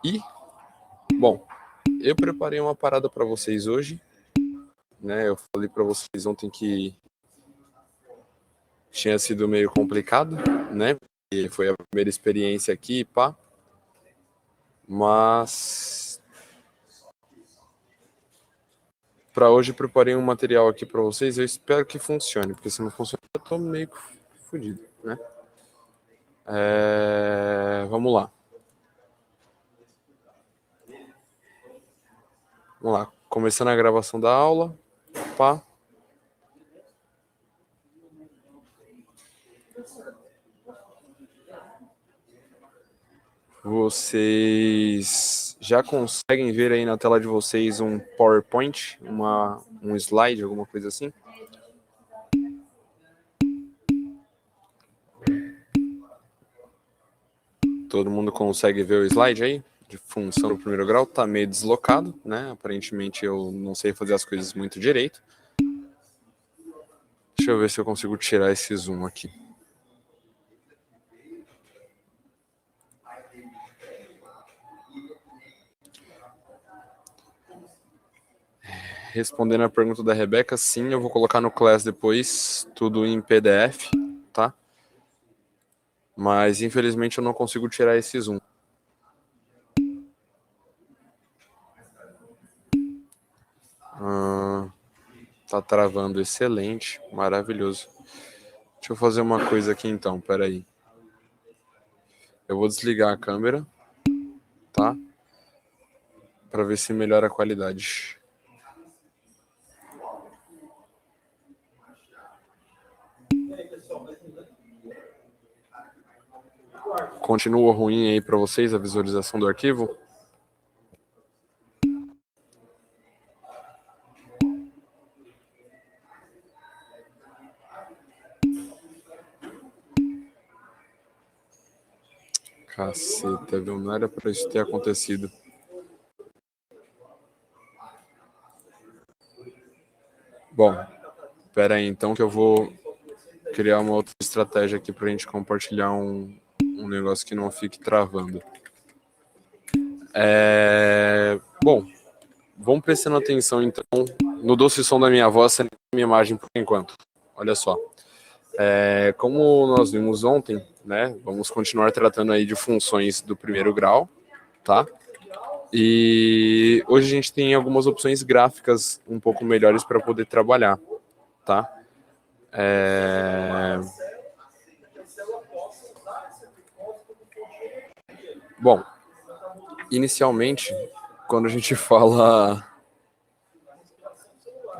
E, bom, eu preparei uma parada para vocês hoje, né? Eu falei para vocês ontem que tinha sido meio complicado, né? E foi a primeira experiência aqui, pá. Mas para hoje eu preparei um material aqui para vocês. Eu espero que funcione, porque se não funcionar eu tô meio fodido, né? Vamos lá. Vamos lá. Começando a gravação da aula, pá. Vocês já conseguem ver aí na tela de vocês um PowerPoint, um slide, alguma coisa assim? Todo mundo consegue ver o slide aí? De função do primeiro grau, tá meio deslocado, né? Aparentemente eu não sei fazer as coisas muito direito. Deixa eu ver se eu consigo tirar esse zoom aqui. Respondendo a pergunta da Rebeca, sim, eu vou colocar no Class depois, tudo em PDF, tá? Mas infelizmente eu não consigo tirar esse zoom. Tá travando, excelente, maravilhoso. Deixa eu fazer uma coisa aqui então, peraí. Eu vou desligar a câmera, tá? Para ver se melhora a qualidade. Continua ruim aí para vocês a visualização do arquivo? Caceta, viu? Não era para isso ter acontecido. Bom, pera aí então que eu vou criar uma outra estratégia aqui para a gente compartilhar um negócio que não fique travando. Bom, vamos prestando atenção então no doce som da minha voz, sem minha imagem por enquanto. Olha só. Como nós vimos ontem, né, vamos continuar tratando aí de funções do primeiro grau, tá? E hoje a gente tem algumas opções gráficas um pouco melhores para poder trabalhar, tá? Bom, inicialmente, quando a gente fala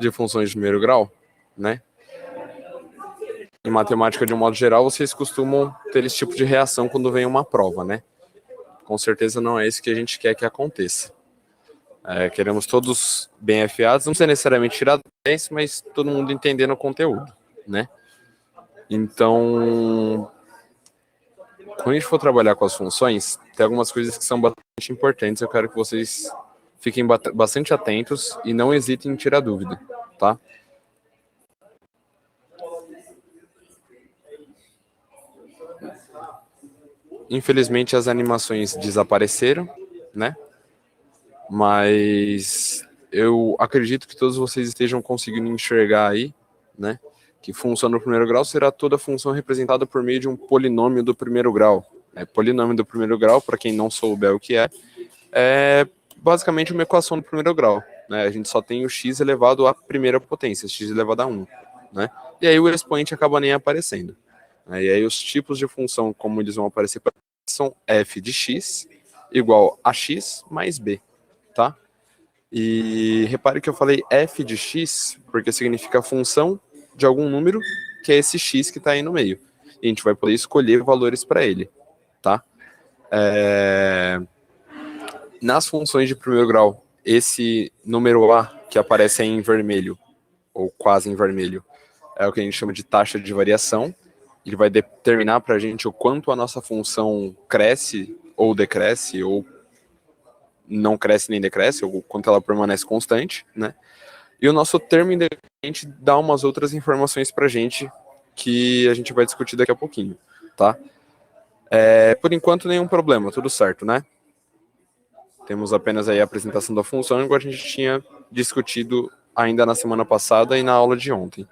de funções de primeiro grau, né? Em matemática, de um modo geral, vocês costumam ter esse tipo de reação quando vem uma prova, né? Com certeza não é isso que a gente quer que aconteça. Queremos todos bem afiados, não precisa necessariamente tirar 10, mas todo mundo entendendo o conteúdo, né? Então, quando a gente for trabalhar com as funções, tem algumas coisas que são bastante importantes. Eu quero que vocês fiquem bastante atentos e não hesitem em tirar dúvida, tá? Infelizmente, as animações desapareceram, né? Mas eu acredito que todos vocês estejam conseguindo enxergar aí, né? Que função do primeiro grau será toda função representada por meio de um polinômio do primeiro grau. Polinômio do primeiro grau, para quem não souber o que é basicamente uma equação do primeiro grau, né? A gente só tem o x elevado à primeira potência, x elevado a 1, né? E aí o expoente acaba nem aparecendo. Né? E aí os tipos de função, como eles vão aparecer, são f de x igual a x mais b, tá? E repare que eu falei f de x, porque significa a função de algum número, que é esse x que está aí no meio. E a gente vai poder escolher valores para ele, tá? Nas funções de primeiro grau, esse número a, que aparece aí em vermelho, ou quase em vermelho, é o que a gente chama de taxa de variação. Ele vai determinar para a gente o quanto a nossa função cresce ou decresce, ou não cresce nem decresce, ou quanto ela permanece constante, né? E o nosso termo independente dá umas outras informações para a gente que a gente vai discutir daqui a pouquinho, tá? Por enquanto, nenhum problema, tudo certo, né? Temos apenas aí a apresentação da função, igual a gente tinha discutido ainda na semana passada e na aula de ontem.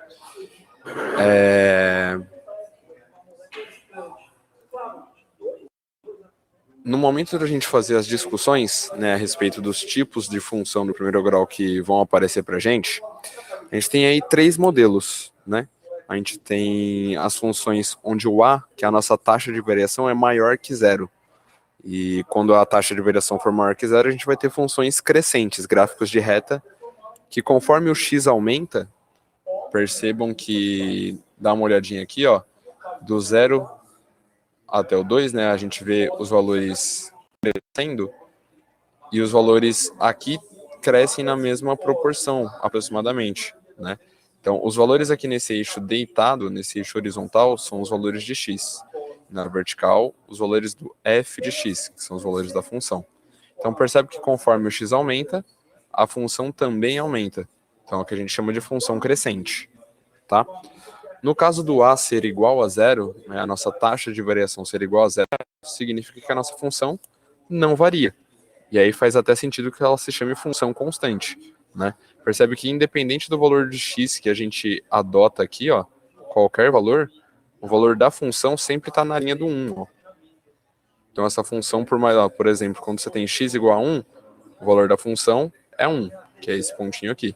No momento da gente fazer as discussões, né, a respeito dos tipos de função do primeiro grau que vão aparecer para a gente tem aí 3 modelos, né? A gente tem as funções onde o A, que é a nossa taxa de variação, é maior que zero. E quando a taxa de variação for maior que zero, a gente vai ter funções crescentes, gráficos de reta, que conforme o x aumenta, percebam que, dá uma olhadinha aqui, ó, do 0 até o 2, né, a gente vê os valores crescendo, e os valores aqui crescem na mesma proporção, aproximadamente, né? Então, os valores aqui nesse eixo deitado, nesse eixo horizontal, são os valores de x. Na vertical, os valores do f de x, que são os valores da função. Então, percebe que conforme o x aumenta, a função também aumenta. Então, é o que a gente chama de função crescente, tá? No caso do a ser igual a zero, né, a nossa taxa de variação ser igual a zero, significa que a nossa função não varia. E aí faz até sentido que ela se chame função constante, né? Percebe que independente do valor de x que a gente adota aqui, ó, qualquer valor, o valor da função sempre está na linha do 1. Ó. Então essa função, por exemplo, quando você tem x igual a 1, o valor da função é 1, que é esse pontinho aqui.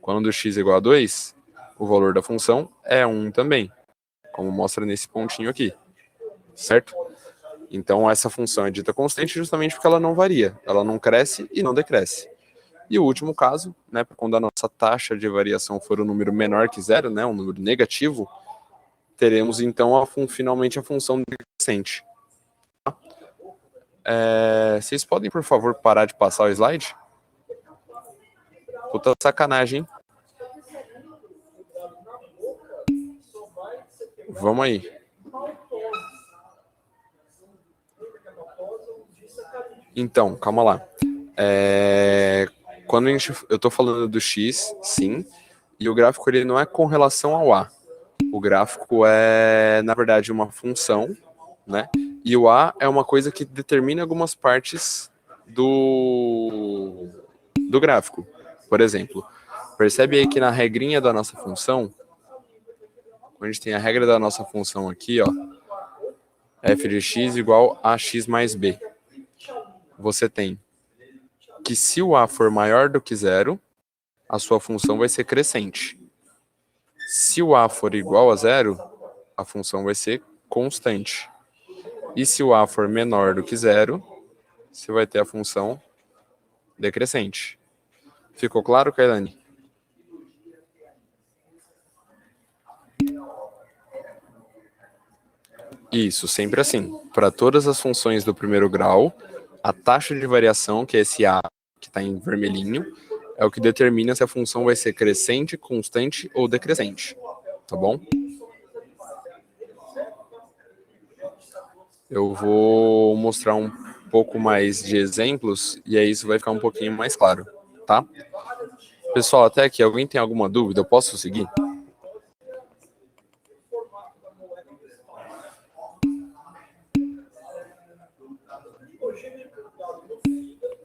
Quando x é igual a 2, o valor da função é 1 também, como mostra nesse pontinho aqui, certo? Então essa função é dita constante justamente porque ela não varia, ela não cresce e não decresce. E o último caso, né, quando a nossa taxa de variação for um número menor que zero, né, um número negativo, teremos então finalmente a função decrescente. Vocês podem, por favor, parar de passar o slide? Puta sacanagem, hein? Vamos aí. Então, calma lá. Quando eu estou falando do x, sim, e o gráfico ele não é com relação ao a. O gráfico é, na verdade, uma função, né? E o a é uma coisa que determina algumas partes do gráfico. Por exemplo, percebe aí que na regrinha da nossa função, a gente tem a regra da nossa função aqui, ó, f de x igual a x mais b. Você tem que se o a for maior do que zero, a sua função vai ser crescente. Se o a for igual a zero, a função vai ser constante. E se o a for menor do que zero, você vai ter a função decrescente. Ficou claro, Kailane? Isso, sempre assim. Para todas as funções do primeiro grau, a taxa de variação, que é esse a que está em vermelhinho, é o que determina se a função vai ser crescente, constante ou decrescente. Tá bom? Eu vou mostrar um pouco mais de exemplos e aí isso vai ficar um pouquinho mais claro, tá? Pessoal, até aqui, alguém tem alguma dúvida? Eu posso seguir?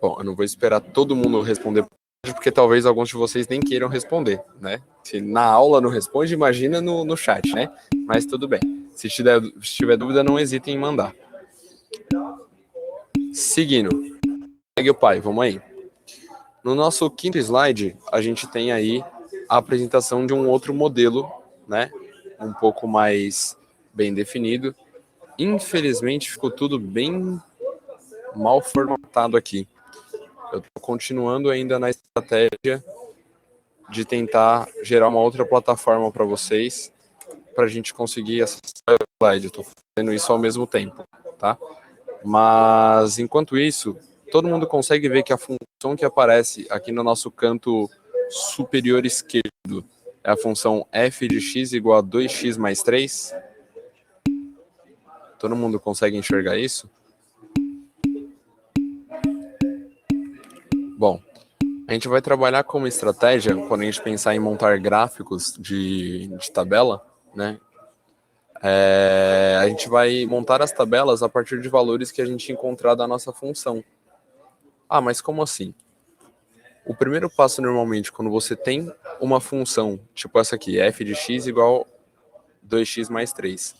Bom, eu não vou esperar todo mundo responder, porque talvez alguns de vocês nem queiram responder, né? Se na aula não responde, imagina no chat, né? Mas tudo bem. Se tiver dúvida, não hesitem em mandar. Seguindo. Segue o pai, vamos aí. No nosso quinto slide, a gente tem aí a apresentação de um outro modelo, né? Um pouco mais bem definido. Infelizmente, ficou tudo bem mal formatado aqui. Eu estou continuando ainda na estratégia de tentar gerar uma outra plataforma para vocês, para a gente conseguir acessar o slide. Eu estou fazendo isso ao mesmo tempo, tá? Mas, enquanto isso, todo mundo consegue ver que a função que aparece aqui no nosso canto superior esquerdo é a função f de x igual a 2x mais 3? Todo mundo consegue enxergar isso? Bom, a gente vai trabalhar como estratégia, quando a gente pensar em montar gráficos de tabela, né? A gente vai montar as tabelas a partir de valores que a gente encontrar da nossa função. Ah, mas como assim? O primeiro passo, normalmente, quando você tem uma função, tipo essa aqui, f de x igual 2x mais 3,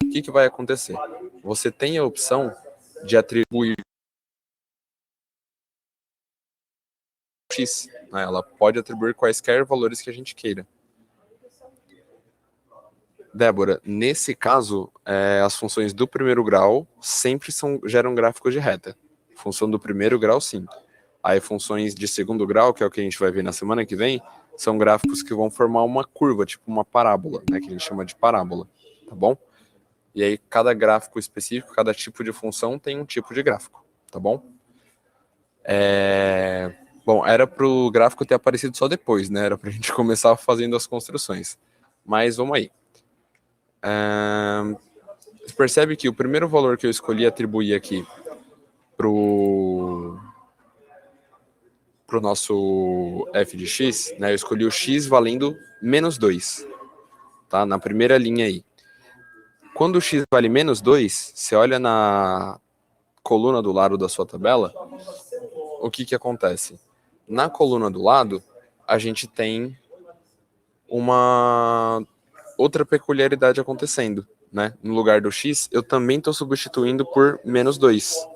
o que vai acontecer? Você tem a opção de atribuir x, né? Ela pode atribuir quaisquer valores que a gente queira. Débora, nesse caso, as funções do primeiro grau sempre geram gráficos de reta. Função do primeiro grau, sim. Aí funções de segundo grau, que é o que a gente vai ver na semana que vem, são gráficos que vão formar uma curva, tipo uma parábola, né, que a gente chama de parábola, tá bom? E aí cada gráfico específico, cada tipo de função tem um tipo de gráfico, tá bom? Bom, era para o gráfico ter aparecido só depois, né? Era para a gente começar fazendo as construções. Mas vamos aí. Você percebe que o primeiro valor que eu escolhi atribuir aqui pro nosso f de x, né, eu escolhi o x valendo menos 2, tá? Na primeira linha aí. Quando o x vale menos 2, você olha na coluna do lado da sua tabela, o que acontece? Na coluna do lado, a gente tem uma outra peculiaridade acontecendo, né? No lugar do x, eu também estou substituindo por menos 2.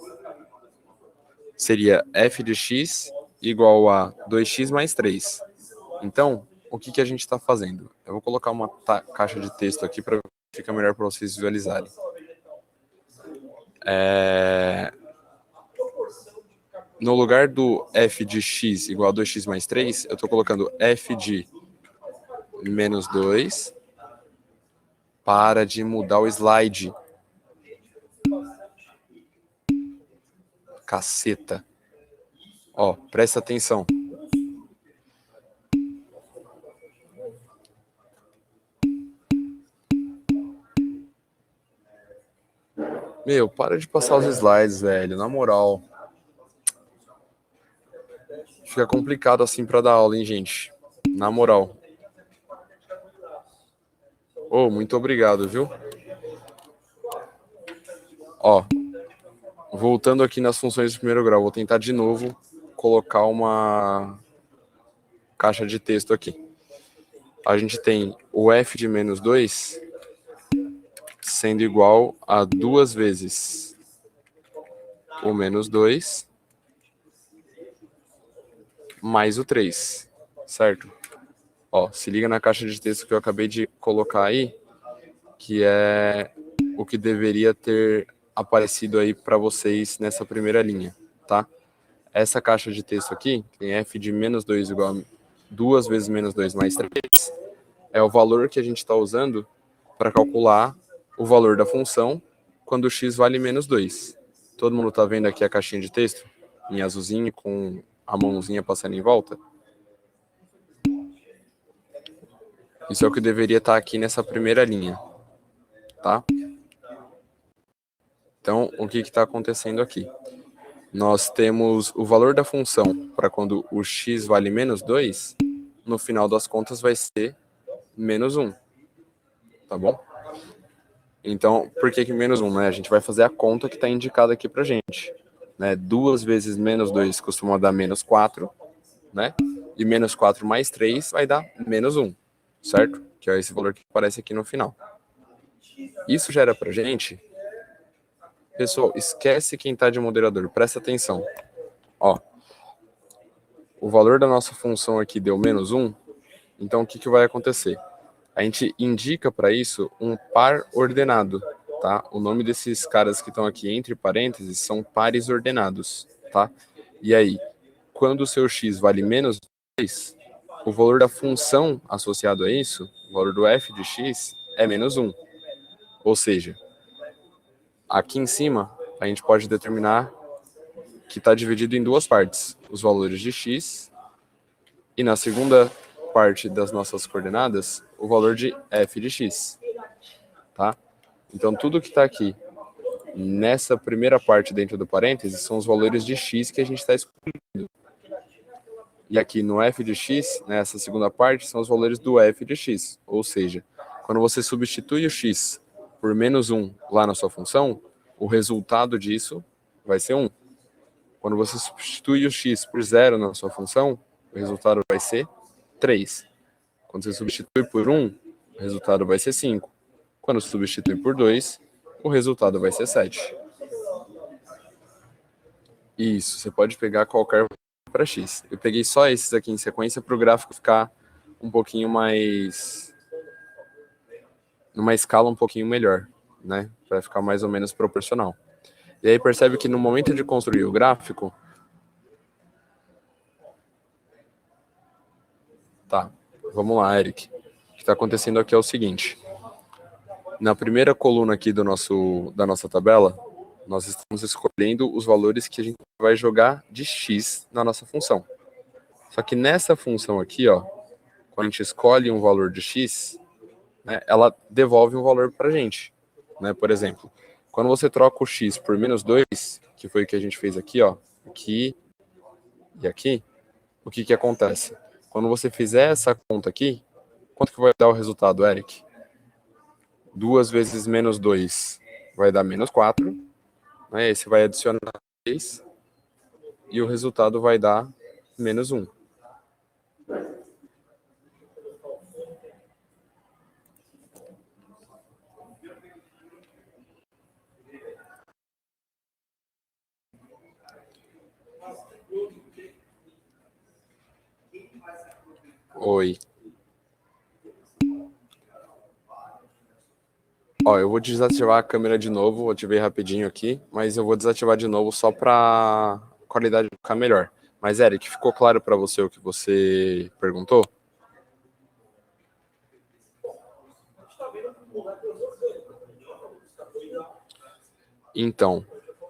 Seria f de x igual a 2x mais 3. Então, o que a gente está fazendo? Eu vou colocar uma caixa de texto aqui para ficar melhor para vocês visualizarem. No lugar do f de x igual a 2x mais 3, eu estou colocando f de menos 2. Para de mudar o slide. Caceta. Ó, presta atenção. Meu, para de passar os slides, velho, na moral. Fica complicado assim para dar aula, hein, gente? Na moral. Oh, muito obrigado, viu? Ó, voltando aqui nas funções do primeiro grau, vou tentar de novo colocar uma caixa de texto aqui. A gente tem o f de menos 2 sendo igual a 2 vezes o menos 2 mais o 3, certo? Ó, se liga na caixa de texto que eu acabei de colocar aí, que é o que deveria ter aparecido aí para vocês nessa primeira linha, tá? Essa caixa de texto aqui, tem f de menos 2 igual a 2 vezes menos 2 mais 3, é o valor que a gente está usando para calcular o valor da função quando x vale menos 2. Todo mundo está vendo aqui a caixinha de texto em azulzinho com a mãozinha passando em volta? Isso é o que deveria estar aqui nessa primeira linha, tá? Então, o que está acontecendo aqui? Nós temos o valor da função para quando o x vale menos 2, no final das contas vai ser menos 1, tá bom? Então, por que menos 1, né? A gente vai fazer a conta que está indicada aqui para gente. Né? 2 vezes menos 2 costuma dar menos 4, né? E menos 4 mais 3 vai dar menos 1, certo? Que é esse valor que aparece aqui no final. Isso gera para gente... Pessoal, esquece quem está de moderador, presta atenção. Ó, o valor da nossa função aqui deu menos 1, então o que vai acontecer? A gente indica para isso um par ordenado, tá? O nome desses caras que estão aqui entre parênteses são pares ordenados, tá? E aí, quando o seu x vale menos 2, o valor da função associado a isso, o valor do f de x, é menos 1. Ou seja, aqui em cima, a gente pode determinar que está dividido em duas partes, os valores de x, e na segunda parte das nossas coordenadas, o valor de f de x, tá? Então, tudo que está aqui nessa primeira parte dentro do parênteses são os valores de x que a gente está escolhendo. E aqui no f de x, nessa segunda parte, são os valores do f de x. Ou seja, quando você substitui o x por menos 1 lá na sua função, o resultado disso vai ser 1. Quando você substitui o x por 0 na sua função, o resultado vai ser 3. Quando você substitui por 1, o resultado vai ser 5. Quando substitui por 2, o resultado vai ser 7. Isso, você pode pegar qualquer para x. Eu peguei só esses aqui em sequência para o gráfico ficar um pouquinho mais... numa escala um pouquinho melhor, né? Para ficar mais ou menos proporcional. E aí percebe que no momento de construir o gráfico... Tá, vamos lá, Eric. O que está acontecendo aqui é o seguinte. Na primeira coluna aqui da nossa tabela, nós estamos escolhendo os valores que a gente vai jogar de x na nossa função. Só que nessa função aqui, ó, quando a gente escolhe um valor de x, né, ela devolve um valor para a gente. Né? Por exemplo, quando você troca o x por menos 2, que foi o que a gente fez aqui, ó, aqui e aqui, o que acontece? Quando você fizer essa conta aqui, quanto que vai dar o resultado, Eric? 2 vezes menos 2 vai dar menos 4. Né? Esse vai adicionar 3 e o resultado vai dar menos 1. Oi. Ó, eu vou desativar a câmera de novo, vou te ver rapidinho aqui, mas eu vou desativar de novo só para a qualidade ficar melhor. Mas, Eric, ficou claro para você o que você perguntou? Então,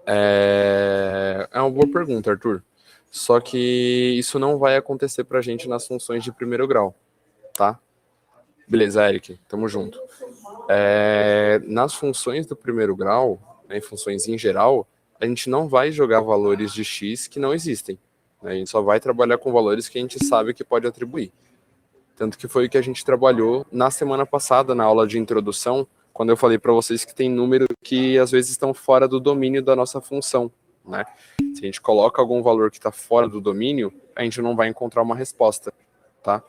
é uma boa pergunta, Arthur. Só que isso não vai acontecer para a gente nas funções de primeiro grau, tá? Beleza, Eric, tamo junto. Nas funções do primeiro grau, né, em funções em geral, a gente não vai jogar valores de x que não existem. Né? A gente só vai trabalhar com valores que a gente sabe que pode atribuir. Tanto que foi o que a gente trabalhou na semana passada, na aula de introdução, quando eu falei para vocês que tem números que às vezes estão fora do domínio da nossa função. Né? Se a gente coloca algum valor que está fora do domínio, a gente não vai encontrar uma resposta. Tá?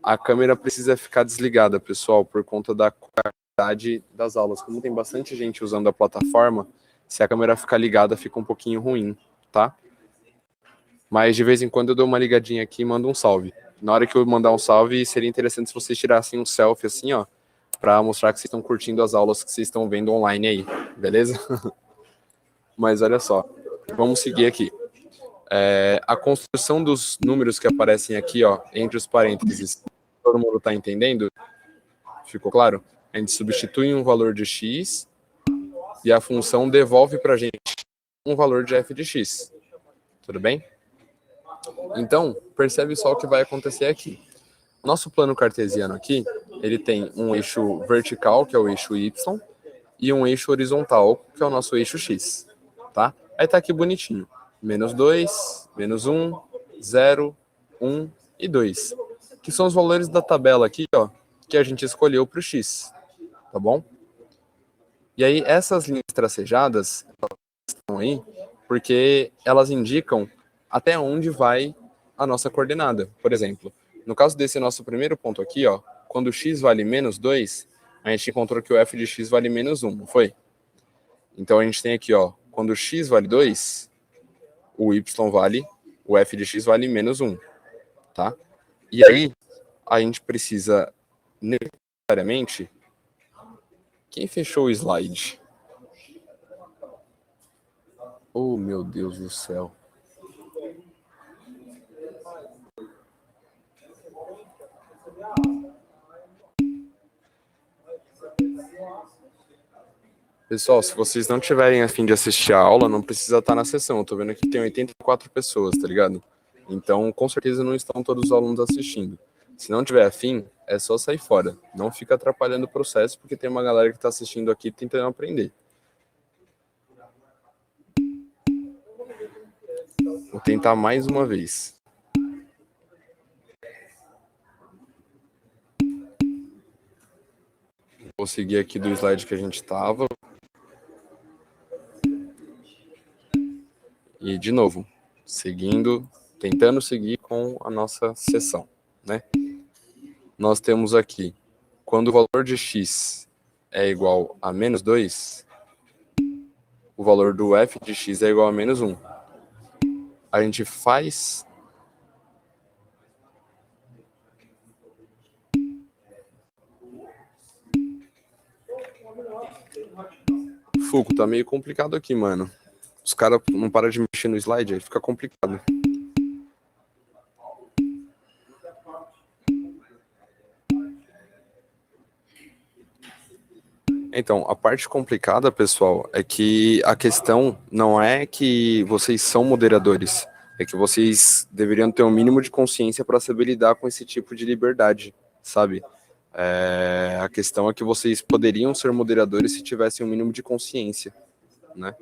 A câmera precisa ficar desligada, pessoal, por conta da qualidade das aulas. Como tem bastante gente usando a plataforma, se a câmera ficar ligada, fica um pouquinho ruim, tá? Mas de vez em quando eu dou uma ligadinha aqui e mando um salve. Na hora que eu mandar um salve, seria interessante se vocês tirassem um selfie assim, ó, para mostrar que vocês estão curtindo as aulas que vocês estão vendo online aí, beleza? Mas olha só, vamos seguir aqui. A construção dos números que aparecem aqui, ó, entre os parênteses, todo mundo está entendendo? Ficou claro? A gente substitui um valor de x e a função devolve para a gente um valor de f de x. Tudo bem? Então, percebe só o que vai acontecer aqui. Nosso plano cartesiano aqui, ele tem um eixo vertical, que é o eixo y, e um eixo horizontal, que é o nosso eixo x. Tá? Aí tá aqui bonitinho. Menos 2, menos 1, 0, 1 e 2. Que são os valores da tabela aqui, ó, que a gente escolheu para o x. Tá bom? E aí, essas linhas tracejadas estão aí porque elas indicam até onde vai a nossa coordenada. Por exemplo, no caso desse nosso primeiro ponto aqui, ó, quando x vale menos 2, a gente encontrou que o f de x vale menos 1, não foi? Então a gente tem aqui, ó, quando x vale 2, o f de x vale menos 1, tá? E aí, a gente precisa necessariamente... Quem fechou o slide? Oh, meu Deus do céu. Pessoal, se vocês não tiverem a fim de assistir a aula, não precisa estar na sessão. Eu tô vendo que tem 84 pessoas, tá ligado? Então, com certeza não estão todos os alunos assistindo. Se não tiver afim, é só sair fora. Não fica atrapalhando o processo, porque tem uma galera que está assistindo aqui tentando aprender. Vou tentar mais uma vez. Vou seguir aqui do slide que a gente estava. E, de novo, tentando seguir com a nossa seção, né? Nós temos aqui, quando o valor de x é igual a menos 2, o valor do f de x é igual a menos 1. A gente faz... Fuco, tá meio complicado aqui, mano. Os caras não param de mexer no slide, aí fica complicado. Então, a parte complicada, pessoal, é que a questão não é que vocês são moderadores, é que vocês deveriam ter um mínimo de consciência para saber lidar com esse tipo de liberdade, sabe? A questão é que vocês poderiam ser moderadores se tivessem um mínimo de consciência, né?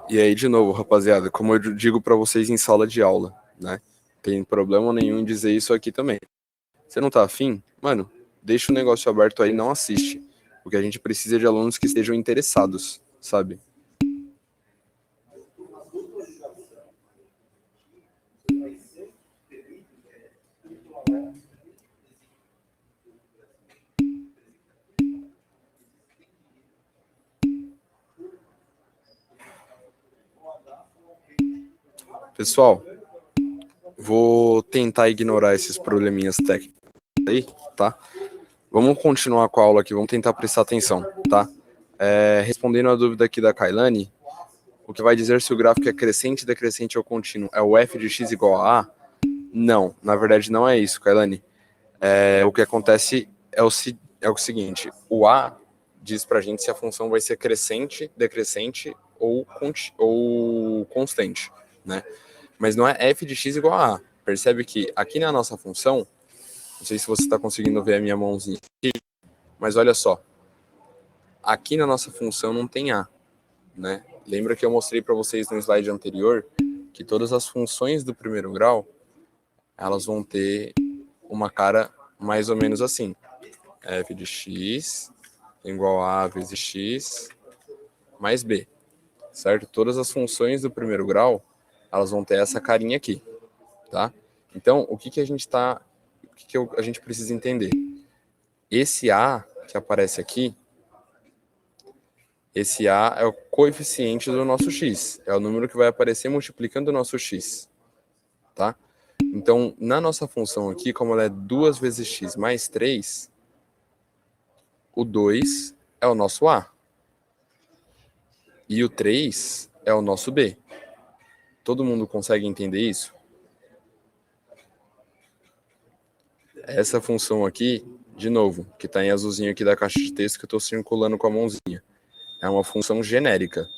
E aí, de novo, rapaziada, como eu digo para vocês em sala de aula, né? Tem problema nenhum em dizer isso aqui também. Você não tá afim? Mano, deixa o negócio aberto aí, não assiste. Porque a gente precisa de alunos que estejam interessados, sabe? Pessoal, vou tentar ignorar esses probleminhas técnicos aí, tá? Vamos continuar com a aula aqui, vamos tentar prestar atenção, tá? Respondendo a dúvida aqui da Kailane, o que vai dizer se o gráfico é crescente, decrescente ou contínuo é o f de x igual a A? Não, na verdade não é isso, Kailane. O que acontece é o seguinte, o A diz pra gente se a função vai ser crescente, decrescente ou constante, né? Mas não é f de x igual a A. Percebe que aqui na nossa função, não sei se você está conseguindo ver a minha mãozinha aqui, mas olha só, aqui na nossa função não tem A, né? Lembra que eu mostrei para vocês no slide anterior que todas as funções do primeiro grau, elas vão ter uma cara mais ou menos assim. F de x igual a A vezes x mais b, certo? Todas as funções do primeiro grau, elas vão ter essa carinha aqui, tá? Então, o que a gente a gente precisa entender? Esse A que aparece aqui, esse A é o coeficiente do nosso x, é o número que vai aparecer multiplicando o nosso x, tá? Então, na nossa função aqui, como ela é 2 vezes x mais 3, o 2 é o nosso A. E o 3 é o nosso B. Todo mundo consegue entender isso? Essa função aqui, de novo, que está em azulzinho aqui da caixa de texto que eu estou circulando com a mãozinha, é uma função genérica,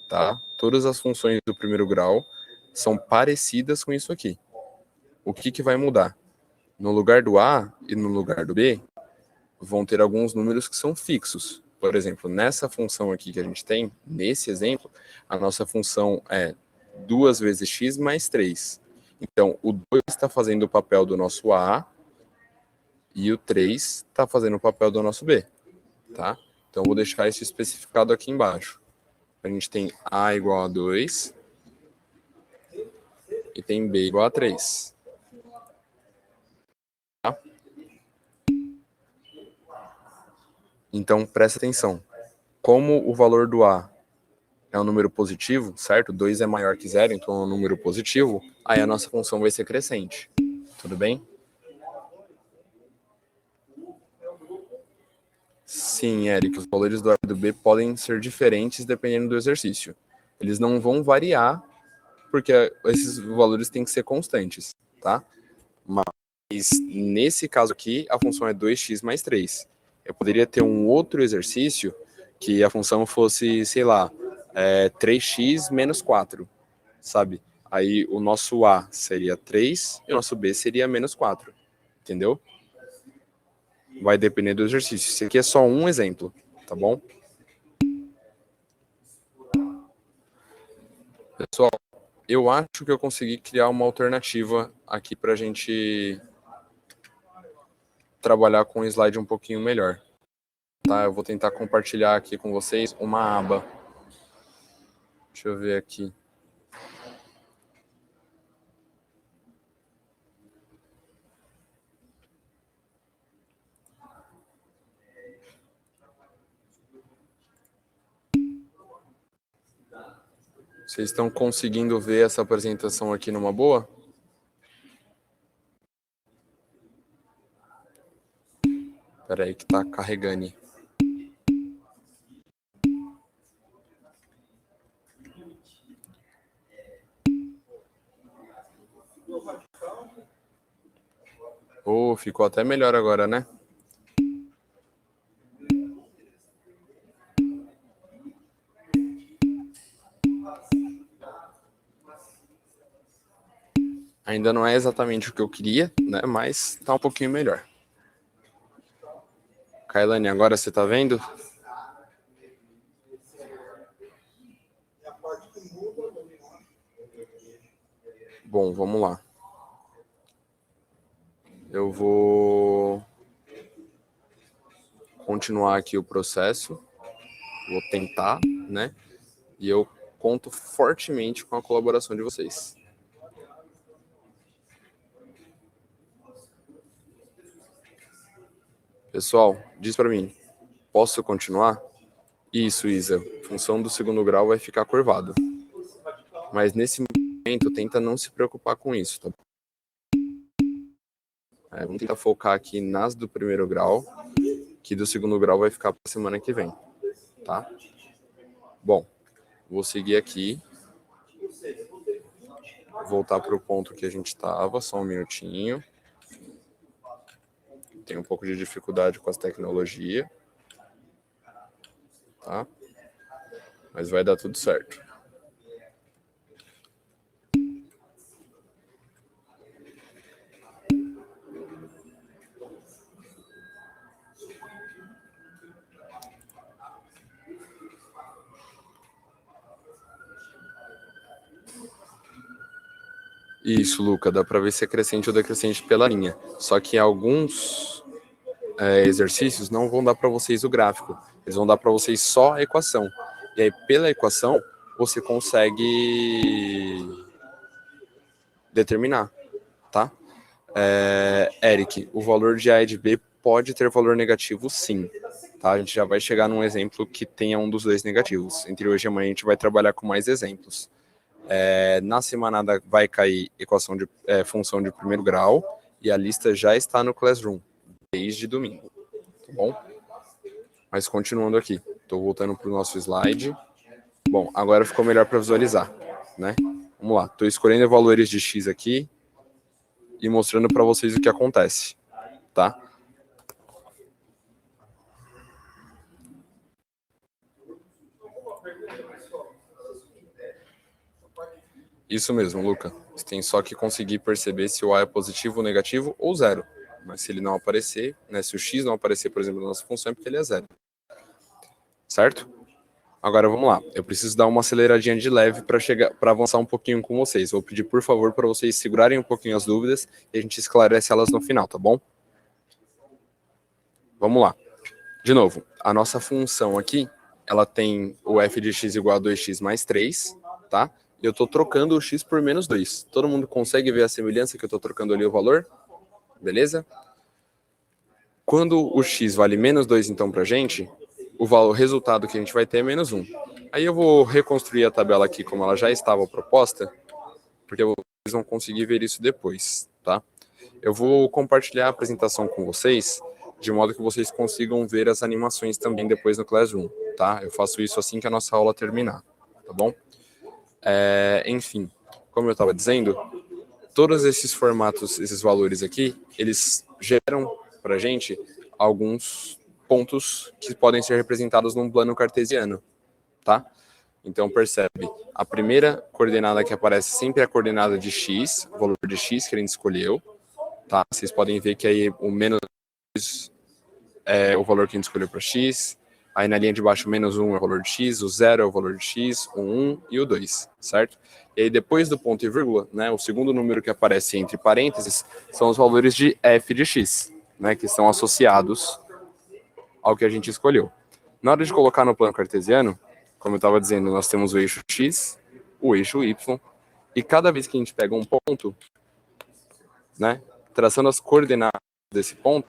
tá? Todas as funções do primeiro grau são parecidas com isso aqui. O que vai mudar? No lugar do A e no lugar do B, vão ter alguns números que são fixos. Por exemplo, nessa função aqui que a gente tem, nesse exemplo, a nossa função é 2 vezes x mais 3. Então, o 2 está fazendo o papel do nosso A e o 3 está fazendo o papel do nosso B, tá? Então, eu vou deixar isso especificado aqui embaixo. A gente tem A igual a 2 e tem B igual a 3. Tá? Então, presta atenção. Como o valor do A é um número positivo, certo? 2 é maior que 0, então é um número positivo, aí a nossa função vai ser crescente. Tudo bem? Sim, Eric, os valores do A e do B podem ser diferentes dependendo do exercício. Eles não vão variar, porque esses valores têm que ser constantes, tá? Mas nesse caso aqui, a função é 2x mais 3. Eu poderia ter um outro exercício que a função fosse, sei lá, 3x menos 4, sabe? Aí o nosso A seria 3 e o nosso B seria menos 4, entendeu? Vai depender do exercício. Esse aqui é só um exemplo, tá bom? Pessoal, Eu acho que eu consegui criar uma alternativa aqui para a gente trabalhar com o slide um pouquinho melhor. Tá? Eu vou tentar compartilhar aqui com vocês uma aba. Deixa eu ver aqui. Vocês estão conseguindo ver essa apresentação aqui numa boa? Espera aí que está carregando. Oh, ficou até melhor agora, né? Ainda não é exatamente o que eu queria, né? Mas tá um pouquinho melhor. Kailane, agora você tá vendo? Bom, vamos lá. Eu vou continuar aqui o processo. Vou tentar, né? E eu conto fortemente com a colaboração de vocês. Pessoal, diz para mim, posso continuar? Isso, Isa. A função do segundo grau vai ficar curvado. Mas nesse momento, tenta não se preocupar com isso, tá? Vamos tentar focar aqui nas do primeiro grau, que do segundo grau vai ficar para semana que vem, tá? Bom, vou seguir aqui. Voltar para o ponto que a gente estava, só um minutinho. Tem um pouco de dificuldade com as tecnologias, tá? Mas vai dar tudo certo. Isso, Luca, dá para ver se é crescente ou decrescente pela linha. Só que alguns exercícios não vão dar para vocês o gráfico. Eles vão dar para vocês só a equação. E aí, pela equação, você consegue determinar, tá? Eric, o valor de A e de B pode ter valor negativo, sim. Tá? A gente já vai chegar num exemplo que tenha um dos dois negativos. Entre hoje e amanhã a gente vai trabalhar com mais exemplos. Na semanada vai cair equação de função de primeiro grau e a lista já está no Classroom desde domingo, tá bom? Mas continuando aqui, estou voltando para o nosso slide. Bom, agora ficou melhor para visualizar, né? Vamos lá, estou escolhendo valores de x aqui e mostrando para vocês o que acontece, tá? Isso mesmo, Luca. Você tem só que conseguir perceber se o A é positivo, negativo ou zero. Mas se ele não aparecer, né, se o x não aparecer, por exemplo, na nossa função, é porque ele é zero. Certo? Agora vamos lá. Eu preciso dar uma aceleradinha de leve para avançar um pouquinho com vocês. Vou pedir, por favor, para vocês segurarem um pouquinho as dúvidas e a gente esclarece elas no final, tá bom? Vamos lá. De novo, a nossa função aqui, ela tem o f de x igual a 2x mais 3, tá? E eu estou trocando o x por menos 2. Todo mundo consegue ver a semelhança que eu estou trocando ali o valor? Beleza? Quando o x vale menos 2, então, para a gente, o resultado que a gente vai ter é menos 1. Aí eu vou reconstruir a tabela aqui como ela já estava proposta, porque vocês vão conseguir ver isso depois, tá? Eu vou compartilhar a apresentação com vocês, de modo que vocês consigam ver as animações também depois no Classroom, tá? Eu faço isso assim que a nossa aula terminar, tá bom? Enfim, como eu estava dizendo, todos esses formatos, esses valores aqui, eles geram para a gente alguns pontos que podem ser representados num plano cartesiano, tá? Então, percebe, a primeira coordenada que aparece sempre é a coordenada de x, o valor de x que a gente escolheu, tá? Vocês podem ver que aí o menos é o valor que a gente escolheu para x, Aí na linha de baixo, menos 1 é o valor de x, o 0 é o valor de x, o 1 e o 2, certo? E aí depois do ponto e vírgula, né, o segundo número que aparece entre parênteses são os valores de f de x, né, que são associados ao que a gente escolheu. Na hora de colocar no plano cartesiano, como eu estava dizendo, nós temos o eixo x, o eixo y, e cada vez que a gente pega um ponto, né, traçando as coordenadas desse ponto,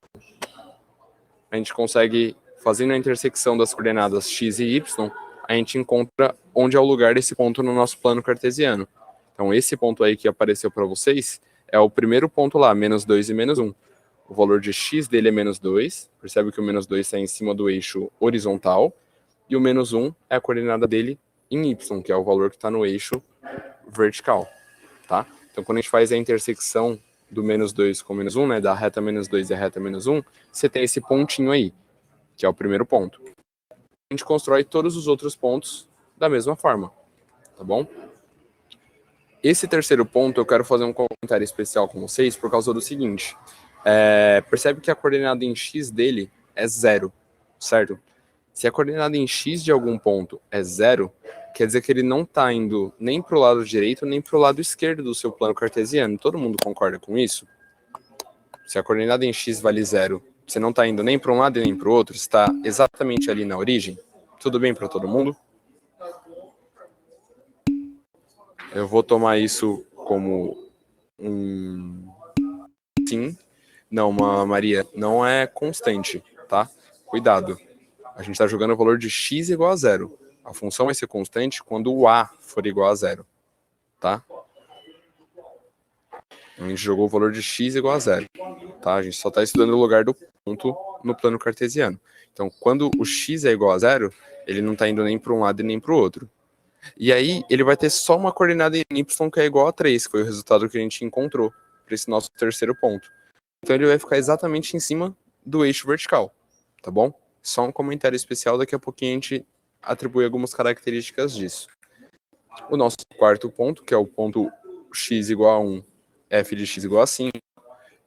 a gente consegue, fazendo a intersecção das coordenadas x e y, a gente encontra onde é o lugar desse ponto no nosso plano cartesiano. Então, esse ponto aí que apareceu para vocês é o primeiro ponto lá, menos 2 e menos 1. O valor de x dele é menos 2, percebe que o menos 2 está em cima do eixo horizontal, e o menos 1 é a coordenada dele em y, que é o valor que está no eixo vertical, tá? Então, quando a gente faz a intersecção do menos 2 com menos 1, né, da reta menos 2 e a reta menos 1, você tem esse pontinho aí, que é o primeiro ponto. A gente constrói todos os outros pontos da mesma forma, tá bom? Esse terceiro ponto eu quero fazer um comentário especial com vocês por causa do seguinte. Percebe que a coordenada em x dele é 0, certo? Se a coordenada em x de algum ponto é 0, quer dizer que ele não está indo nem para o lado direito nem para o lado esquerdo do seu plano cartesiano. Todo mundo concorda com isso? Se a coordenada em x vale 0, você não está indo nem para um lado e nem para o outro, está exatamente ali na origem. Tudo bem para todo mundo? Eu vou tomar isso como um sim. Não, Maria, não é constante, tá? Cuidado. A gente está jogando o valor de x igual a 0. A função vai ser constante quando o a for igual a 0, tá? A gente jogou o valor de x igual a 0, tá? A gente só está estudando o lugar do ponto no plano cartesiano. Então, quando o x é igual a 0, ele não está indo nem para um lado e nem para o outro. E aí, ele vai ter só uma coordenada em y que é igual a 3, que foi o resultado que a gente encontrou para esse nosso terceiro ponto. Então, ele vai ficar exatamente em cima do eixo vertical, tá bom? Só um comentário especial, daqui a pouquinho a gente atribui algumas características disso. O nosso quarto ponto, que é o ponto x igual a 1, f de x igual a 5.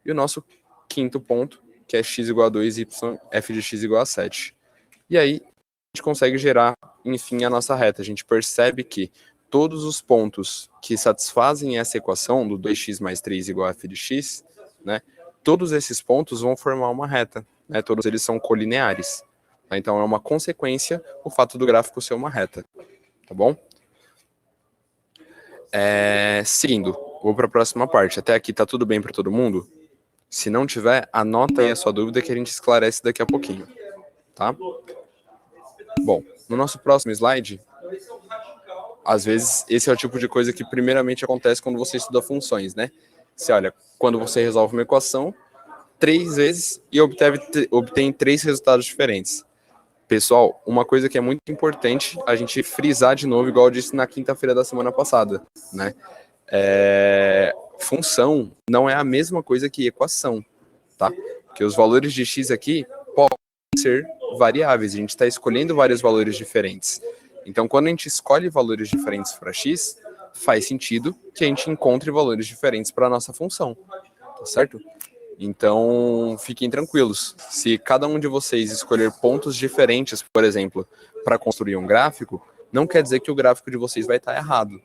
E o nosso quinto ponto, que é x igual a 2, y, f de x igual a 7. E aí, a gente consegue gerar, enfim, a nossa reta. A gente percebe que todos os pontos que satisfazem essa equação do 2x mais 3 igual a f de x, né, todos esses pontos vão formar uma reta. Né, todos eles são colineares. Tá? Então, é uma consequência o fato do gráfico ser uma reta. Tá bom? Seguindo, vou para a próxima parte. Até aqui tá tudo bem para todo mundo? Se não tiver, anota aí a sua dúvida que a gente esclarece daqui a pouquinho. Tá? Bom, no nosso próximo slide, às vezes esse é o tipo de coisa que primeiramente acontece quando você estuda funções, né? Você olha, quando você resolve uma equação 3 vezes e obtém 3 resultados diferentes. Pessoal, uma coisa que é muito importante a gente frisar de novo, igual eu disse na quinta-feira da semana passada, né? Função não é a mesma coisa que equação, tá? Porque os valores de x aqui podem ser variáveis, a gente está escolhendo vários valores diferentes. Então, quando a gente escolhe valores diferentes para x, faz sentido que a gente encontre valores diferentes para a nossa função, tá certo? Então, fiquem tranquilos. Se cada um de vocês escolher pontos diferentes, por exemplo, para construir um gráfico, não quer dizer que o gráfico de vocês vai estar errado,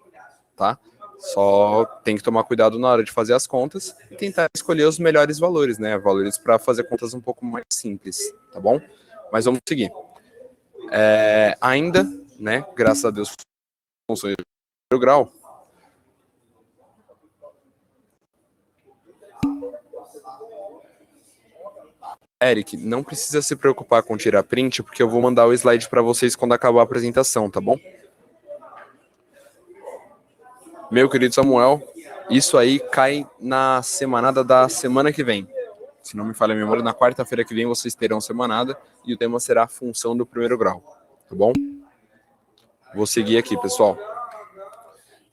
tá? Só tem que tomar cuidado na hora de fazer as contas e tentar escolher os melhores valores, né? Valores para fazer contas um pouco mais simples, tá bom? Mas vamos seguir. Ainda, né? Graças a Deus, funções de primeiro grau. Eric, não precisa se preocupar com tirar print, porque eu vou mandar o slide para vocês quando acabar a apresentação, tá bom? Meu querido Samuel, isso aí cai na semanada da semana que vem. Se não me falha a memória, na quarta-feira que vem vocês terão semanada e o tema será a função do primeiro grau, tá bom? Vou seguir aqui, pessoal.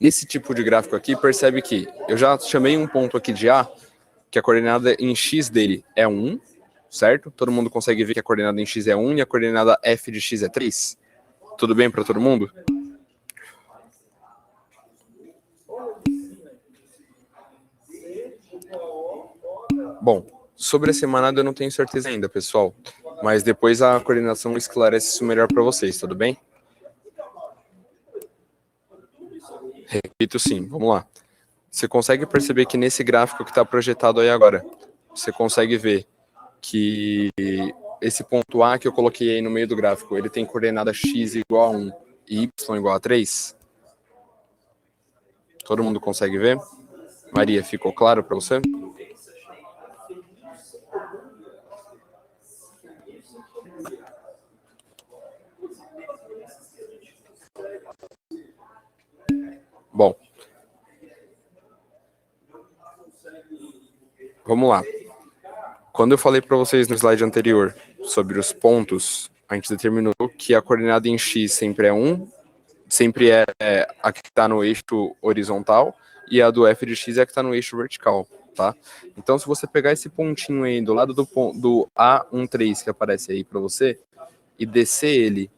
Nesse tipo de gráfico aqui, percebe que eu já chamei um ponto aqui de A, que a coordenada em x dele é 1, certo? Todo mundo consegue ver que a coordenada em x é 1 e a coordenada f de x é 3? Tudo bem para todo mundo? Bom, sobre a semanada eu não tenho certeza ainda, pessoal. mas depois a coordenação esclarece isso melhor para vocês, tudo bem? Repito sim, vamos lá. Você consegue perceber que nesse gráfico que está projetado aí agora, você consegue ver que esse ponto A que eu coloquei aí no meio do gráfico, ele tem coordenada x igual a 1 e y igual a 3? Todo mundo consegue ver? Maria, ficou claro para você? Bom, vamos lá. Quando eu falei para vocês no slide anterior sobre os pontos, a gente determinou que a coordenada em x sempre é 1, sempre é a que está no eixo horizontal, e a do f de x é a que está no eixo vertical, tá? Então, se você pegar esse pontinho aí do lado do A13 que aparece aí para você, e descer ele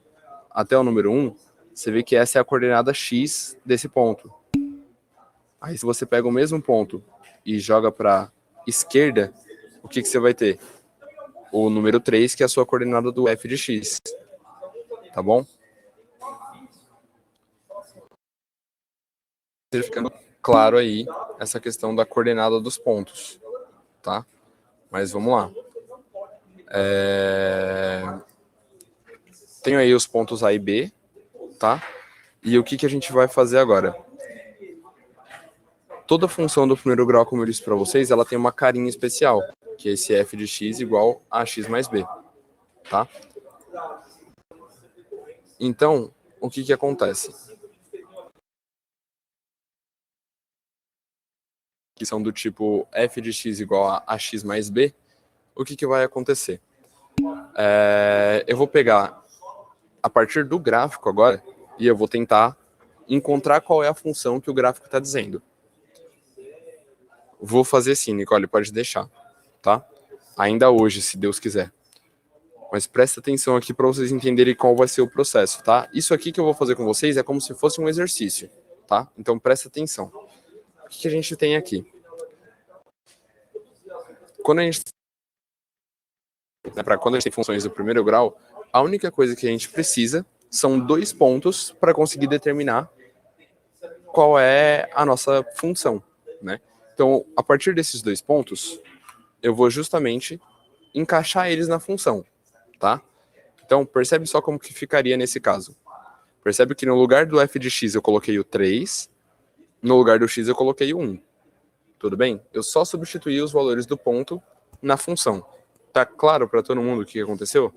até o número 1, você vê que essa é a coordenada x desse ponto. Aí, se você pega o mesmo ponto e joga para esquerda, o que você vai ter? O número 3, que é a sua coordenada do f de x. Tá bom? Ficando claro aí essa questão da coordenada dos pontos, tá? Mas vamos lá. Tenho aí os pontos A e B, tá? E o que a gente vai fazer agora? Toda função do primeiro grau, como eu disse para vocês, ela tem uma carinha especial, que é esse f de x igual a x mais b, tá? Então, o que acontece? Que são do tipo f de x igual a x mais b, o que vai acontecer? Eu vou pegar a partir do gráfico agora e eu vou tentar encontrar qual é a função que o gráfico está dizendo. Vou fazer sim, Nicole, pode deixar, tá? Ainda hoje, se Deus quiser. Mas presta atenção aqui para vocês entenderem qual vai ser o processo, tá? Isso aqui que eu vou fazer com vocês é como se fosse um exercício, tá? Então presta atenção. O que a gente tem aqui? Quando a gente tem funções do primeiro grau, a única coisa que a gente precisa são 2 pontos para conseguir determinar qual é a nossa função, né? Então, a partir desses 2 pontos, eu vou justamente encaixar eles na função, tá? Então, percebe só como que ficaria nesse caso. Percebe que no lugar do f de x eu coloquei o 3, no lugar do x eu coloquei o 1. Tudo bem? Eu só substituí os valores do ponto na função. Tá claro para todo mundo o que aconteceu?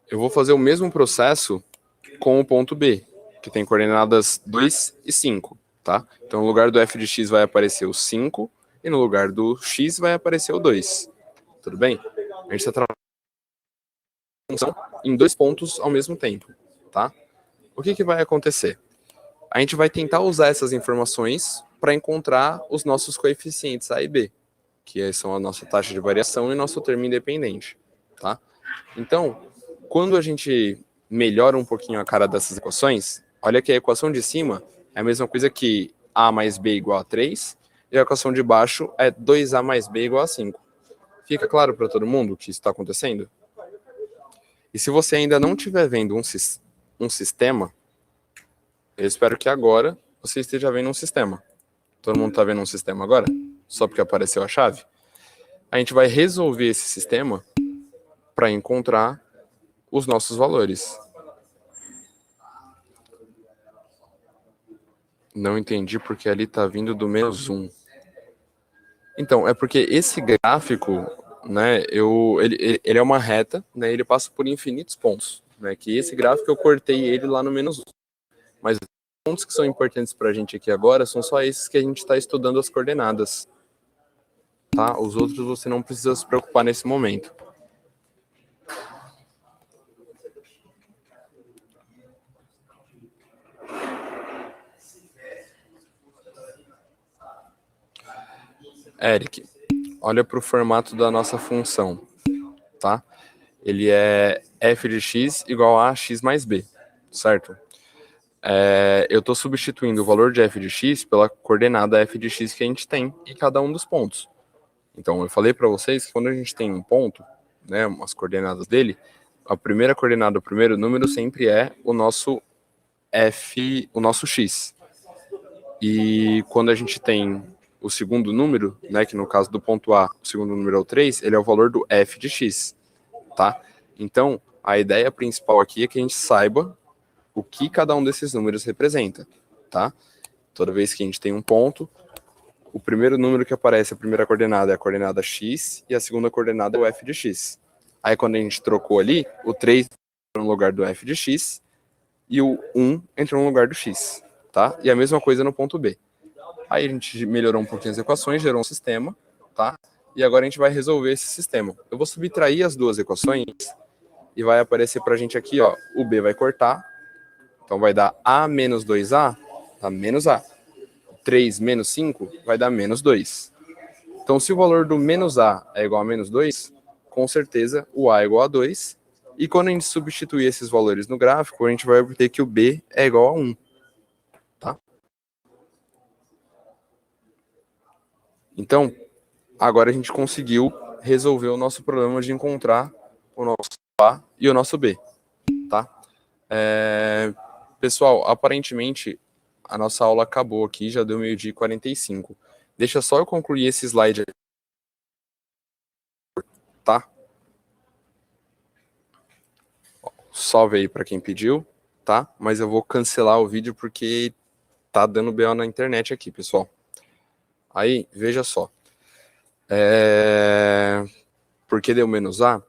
Eu vou fazer o mesmo processo com o ponto B, que tem coordenadas 2 e 5, tá? Então, no lugar do f de x vai aparecer o 5 e no lugar do x vai aparecer o 2. Tudo bem? A gente está trabalhando função em 2 pontos ao mesmo tempo, tá? O que vai acontecer? A gente vai tentar usar essas informações para encontrar os nossos coeficientes A e B, que são a nossa taxa de variação e nosso termo independente, tá? Então, quando a gente melhora um pouquinho a cara dessas equações, olha que a equação de cima é a mesma coisa que A mais B igual a 3, e a equação de baixo é 2A mais B igual a 5. Fica claro para todo mundo o que isso está acontecendo? E se você ainda não estiver vendo um sistema, eu espero que agora você esteja vendo um sistema. Todo mundo está vendo um sistema agora? Só porque apareceu a chave? A gente vai resolver esse sistema para encontrar os nossos valores. Não entendi porque ali está vindo do menos 1. Então, é porque esse gráfico, né, ele é uma reta, né, ele passa por infinitos pontos. Né, que esse gráfico eu cortei ele lá no menos 1. Mas os pontos que são importantes para a gente aqui agora são só esses que a gente está estudando as coordenadas. Tá? Os outros você não precisa se preocupar nesse momento. Eric, olha para o formato da nossa função, tá? Ele é f de x igual a x mais b, certo? Eu estou substituindo o valor de f de x pela coordenada f de x que a gente tem em cada um dos pontos. Então, eu falei para vocês que quando a gente tem um ponto, né, as coordenadas dele, a primeira coordenada, o primeiro número sempre é o nosso f, o nosso x. E quando a gente tem o segundo número, né, que no caso do ponto A, o segundo número é o 3, ele é o valor do f de x, tá? Então, a ideia principal aqui é que a gente saiba o que cada um desses números representa, tá? Toda vez que a gente tem um ponto, o primeiro número que aparece, a primeira coordenada é a coordenada x e a segunda coordenada é o f de x. Aí quando a gente trocou ali, o 3 entrou no lugar do f de x e o 1 entrou no lugar do x, tá? E a mesma coisa no ponto B. Aí a gente melhorou um pouquinho as equações, gerou um sistema, tá? E agora a gente vai resolver esse sistema. Eu vou subtrair as duas equações e vai aparecer pra gente aqui, ó, o B vai cortar, então vai dar A menos 2A, dá menos A. 3 menos 5 vai dar menos 2. Então, se o valor do menos A é igual a menos 2, com certeza o A é igual a 2. E quando a gente substituir esses valores no gráfico, a gente vai obter que o B é igual a 1. Tá? Então, agora a gente conseguiu resolver o nosso problema de encontrar o nosso A e o nosso B. Tá? Pessoal, aparentemente a nossa aula acabou aqui, já deu 12h45. Deixa só eu concluir esse slide aqui, tá? Salve aí para quem pediu, tá? Mas eu vou cancelar o vídeo porque tá dando BO na internet aqui, pessoal. Aí, veja só. Por que deu menos A?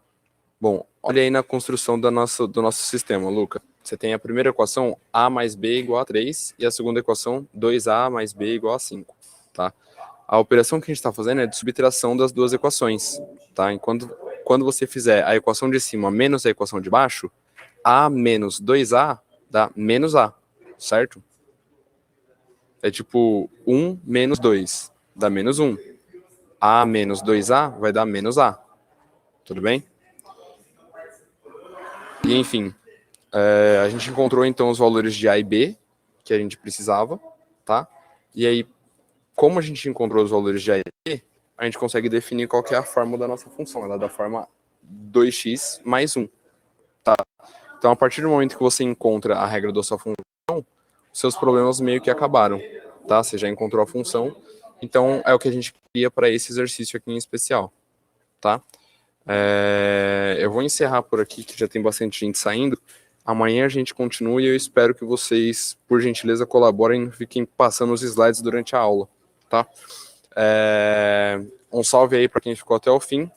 Bom, olha aí na construção do nosso sistema, Luca. Você tem a primeira equação, A mais B igual a 3, e a segunda equação, 2A mais B igual a 5, tá? A operação que a gente está fazendo é de subtração das duas equações, tá? Enquanto, quando você fizer a equação de cima menos a equação de baixo, A menos 2A dá menos A, certo? É tipo 1 menos 2 dá menos 1. A menos 2A vai dar menos A. Tudo bem? E enfim, a gente encontrou então os valores de A e B que a gente precisava, tá? E aí, como a gente encontrou os valores de A e B, a gente consegue definir qual que é a fórmula da nossa função. Ela é da forma 2x mais 1, tá? Então, a partir do momento que você encontra a regra da sua função, seus problemas meio que acabaram, tá? Você já encontrou a função, então é o que a gente queria para esse exercício aqui em especial, tá? Eu vou encerrar por aqui, que já tem bastante gente saindo. Amanhã a gente continua e eu espero que vocês, por gentileza, colaborem e fiquem passando os slides durante a aula, tá? Um salve aí para quem ficou até o fim.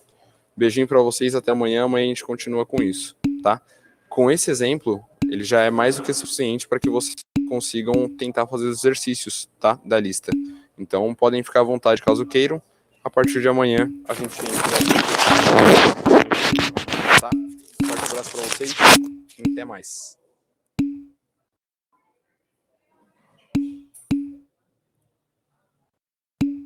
Beijinho para vocês, até amanhã. Amanhã a gente continua com isso, tá? Com esse exemplo, ele já é mais do que suficiente para que vocês consigam tentar fazer os exercícios, tá? Da lista. Então, podem ficar à vontade caso queiram. A partir de amanhã, a gente entra. Tá? Um forte abraço para vocês e até mais.